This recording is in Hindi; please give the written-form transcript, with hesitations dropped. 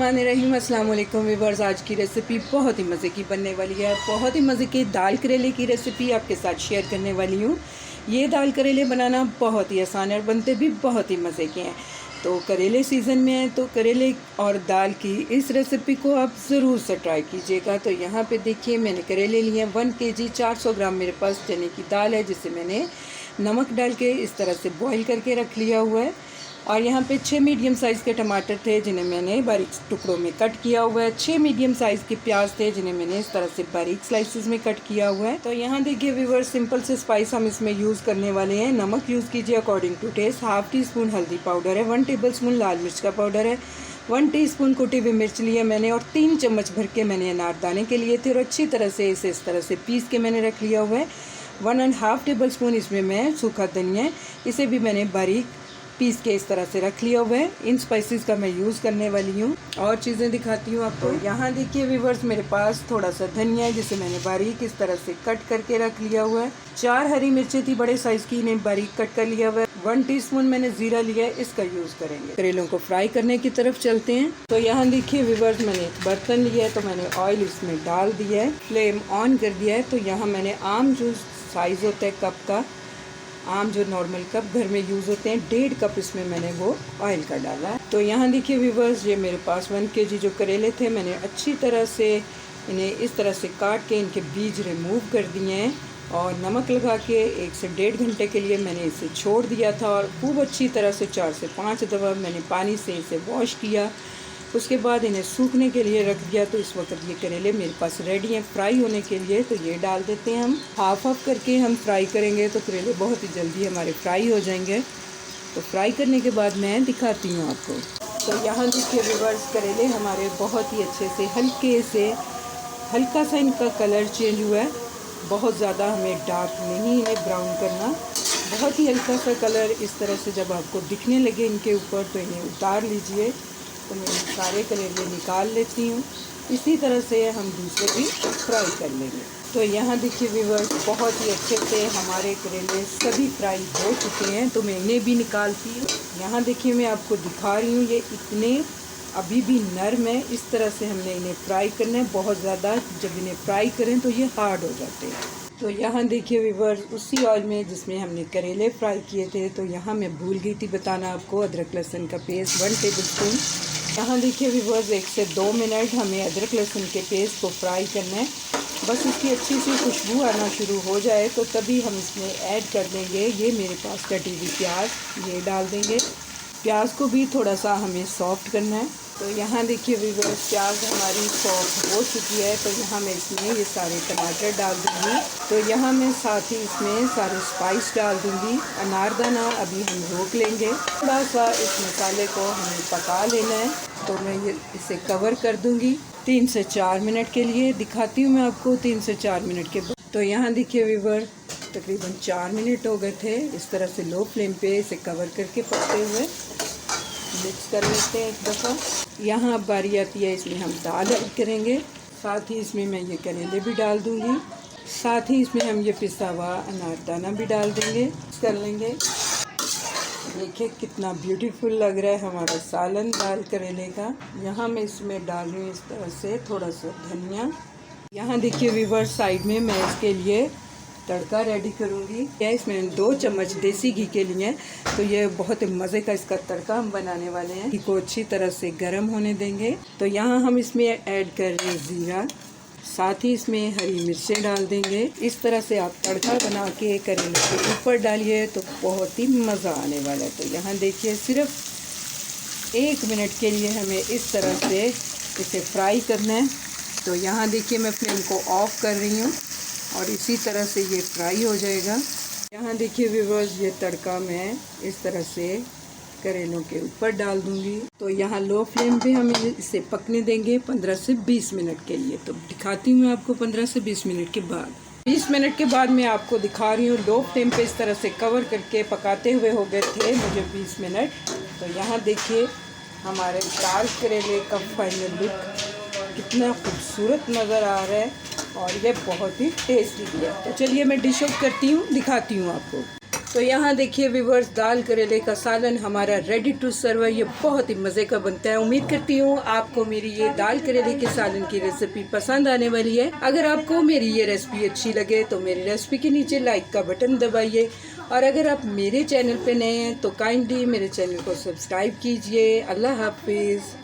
बिस्मिल्लाहिर्रहमानिर्रहीम। अस्सलाम वालेकुम व्यूअर्स। आज की रेसिपी बहुत ही मज़े की बनने वाली है। बहुत ही मज़े की दाल करेले की रेसिपी आपके साथ शेयर करने वाली हूँ। ये दाल करेले बनाना बहुत ही आसान है और बनते भी बहुत ही मज़े के हैं। तो करेले सीज़न में है तो करेले और दाल की इस रेसिपी को आप ज़रूर से ट्राई कीजिएगा। तो यहाँ पे देखिए मैंने करेले लिए हैं 1 kg। 400 ग्राम मेरे पास चने की दाल है जिसे मैंने नमक डाल के इस तरह से बॉईल करके रख लिया हुआ है। और यहाँ पे 6 मीडियम साइज़ के टमाटर थे जिन्हें मैंने बारीक टुकड़ों में कट किया हुआ है। 6 मीडियम साइज़ के प्याज थे जिन्हें मैंने इस तरह से बारीक स्लाइसेस में कट किया हुआ है। तो यहाँ देखिए व्यूअर्स, सिंपल से स्पाइस हम इसमें यूज़ करने वाले हैं। नमक यूज़ कीजिए according to taste. Half teaspoon हल्दी पाउडर है, 1 टेबलस्पून लाल मिर्च का पाउडर है, 1 टीस्पून कुटी हुई मिर्च लिया मैंने और 3 चम्मच भर के मैंने अनारदाने के लिए थे और अच्छी तरह से इसे इस तरह से पीस के मैंने रख लिया हुआ है। 1.5 टेबलस्पून इसमें मैं सूखा धनिया, इसे भी मैंने बारीक पीस के इस तरह से रख लिया हुआ है। इन स्पाइसेस का मैं यूज़ करने वाली हूँ। और चीज़ें दिखाती हूँ आपको। यहाँ देखिए व्यूअर्स, मेरे पास थोड़ा सा धनिया है जिसे मैंने बारीक इस तरह से कट करके रख लिया हुआ है। 4 हरी मिर्चें थी बड़े साइज़ की, इन्हें बारीक कट कर लिया हुआ है। 1 टीस्पून मैंने ज़ीरा लिया है, इसका यूज़ करेंगे। करेलों को फ्राई करने की तरफ चलते हैं। तो यहाँ देखिए व्यूअर्स, मैंने एक बर्तन लिया है तो मैंने ऑयल इसमें डाल दिया है, फ्लेम ऑन कर दिया है। तो यहाँ मैंने आम जो साइज़ होता है कप का, आम जो नॉर्मल कप घर में यूज़ होते हैं, 1.5 कप इसमें मैंने वो ऑयल का डाला है। तो यहाँ देखिए व्यूअर्स, ये मेरे पास 1 kg जो करेले थे मैंने अच्छी तरह से इन्हें इस तरह से काट के इनके बीज रिमूव कर दिए हैं और नमक लगा के 1 से 1.5 घंटे के लिए मैंने इसे छोड़ दिया था और खूब अच्छी तरह से 4 से 5 दफ़ा मैंने पानी से इसे वॉश किया। उसके बाद इन्हें सूखने के लिए रख दिया। तो इस वक्त ये करेले मेरे पास रेडी हैं फ्राई होने के लिए। तो ये डाल देते हैं हम। हाफ करके हम फ्राई करेंगे तो करेले बहुत ही जल्दी हमारे फ्राई हो जाएंगे। तो फ्राई करने के बाद मैं दिखाती हूँ आपको। तो यहाँ देखिए व्यूअर्स, करेले हमारे बहुत ही अच्छे से हल्का सा इनका कलर चेंज हुआ है। बहुत ज़्यादा हमें डार्क नहीं इन्हें ब्राउन करना, बहुत ही हल्का सा कलर इस तरह से जब आपको दिखने लगे इनके ऊपर तो इन्हें उतार लीजिए। तो मैं सारे करेले निकाल लेती हूँ। इसी तरह से हम दूसरे भी फ्राई कर लेंगे। तो यहाँ देखिए व्यूअर्स, बहुत ही अच्छे से हमारे करेले सभी फ्राई हो चुके हैं। तो मैं इन्हें भी निकालती हूँ। यहाँ देखिए मैं आपको दिखा रही हूँ, ये इतने अभी भी नरम है। इस तरह से हमने इन्हें फ्राई करना है। बहुत ज़्यादा जब इन्हें फ्राई करें तो ये हार्ड हो जाते हैं। तो यहाँ देखिए व्यूअर्स, उसी ऑयल में जिसमें हमने करेले फ्राई किए थे, तो यहाँ मैं भूल गई थी बताना आपको, अदरक लहसुन का पेस्ट 1 टेबलस्पून। यहाँ देखिए व्यूअर्स, 1 से 2 मिनट हमें अदरक लहसुन के पेस्ट को फ्राई करना है। बस इसकी अच्छी सी खुशबू आना शुरू हो जाए तो तभी हम इसमें ऐड कर देंगे ये मेरे पास कटी हुई प्याज, ये डाल देंगे। प्याज को भी थोड़ा सा हमें सॉफ्ट करना है। तो यहाँ देखिए व्यूअर्स, प्याज हमारी सॉफ्ट हो चुकी है। तो यहाँ मैं इसमें ये सारे टमाटर डाल दूँगी। तो यहाँ मैं साथ ही इसमें सारे स्पाइस डाल दूँगी। अनारदाना अभी हम रोक लेंगे, थोड़ा सा इस मसाले को हमें पका लेना है। तो मैं ये इसे कवर कर दूँगी 3 से 4 मिनट के लिए। दिखाती हूँ मैं आपको 3 से 4 मिनट के बाद। तो यहाँ देखिए व्यूअर्स, तकरीबन 4 मिनट हो गए थे। इस तरह से लो फ्लेम पे इसे कवर करके पकते हुए मिक्स कर लेते हैं एक दफ़ा। यहाँ अब बारी आती है, इसमें हम दाल ऐड करेंगे। साथ ही इसमें मैं ये करेले भी डाल दूँगी। साथ ही इसमें हम ये पिसा हुआ अनारदाना भी डाल देंगे, कर लेंगे। देखिए कितना ब्यूटीफुल लग रहा है हमारा सालन दाल करेले का। यहाँ मैं इसमें डाल रही हूँ इस तरह से थोड़ा सा धनिया। यहाँ देखिए व्यूअर्स, साइड में मैं इसके लिए तड़का रेडी करूँगी। इसमें 2 चम्मच देसी घी के लिए, तो ये बहुत मज़े का इसका तड़का हम बनाने वाले हैं। घी को अच्छी तरह से गर्म होने देंगे। तो यहाँ हम इसमें ऐड कर रहे हैं ज़ीरा, साथ ही इसमें हरी मिर्चें डाल देंगे। इस तरह से आप तड़का बना के करेले के ऊपर डालिए तो बहुत ही मज़ा आने वाला है। तो यहाँ देखिए सिर्फ 1 मिनट के लिए हमें इस तरह से इसे फ्राई करना है। तो यहाँ देखिए मैं फ्लेम को ऑफ कर रही हूँ और इसी तरह से ये फ्राई हो जाएगा। यहाँ देखिए व्यूअर्स, ये तड़का मैं इस तरह से करेलों के ऊपर डाल दूँगी। तो यहाँ लो फ्लेम पे हम इसे पकने देंगे 15 से 20 मिनट के लिए। तो दिखाती हूँ मैं आपको 15 से 20 मिनट के बाद। 20 मिनट के बाद मैं आपको दिखा रही हूँ। लो फ्लेम पे इस तरह से कवर करके पकाते हुए हो गए थे मुझे 20 मिनट। तो यहाँ देखिए हमारे दाल करेले का फाइनल लुक कितना खूबसूरत नज़र आ रहा है और ये बहुत ही टेस्टी भी है। तो चलिए मैं डिश आउट करती हूँ, दिखाती हूँ आपको। तो यहाँ देखिए व्यूअर्स, दाल करेले का सालन हमारा रेडी टू सर्व है। ये बहुत ही मज़े का बनता है। उम्मीद करती हूँ आपको मेरी ये दाल करेले के सालन की रेसिपी पसंद आने वाली है। अगर आपको मेरी ये रेसिपी अच्छी लगे तो मेरी रेसिपी के नीचे लाइक का बटन दबाइए, और अगर आप मेरे चैनल पे नए हैं तो काइंडली मेरे चैनल को सब्सक्राइब कीजिए। अल्लाह हाफिज़।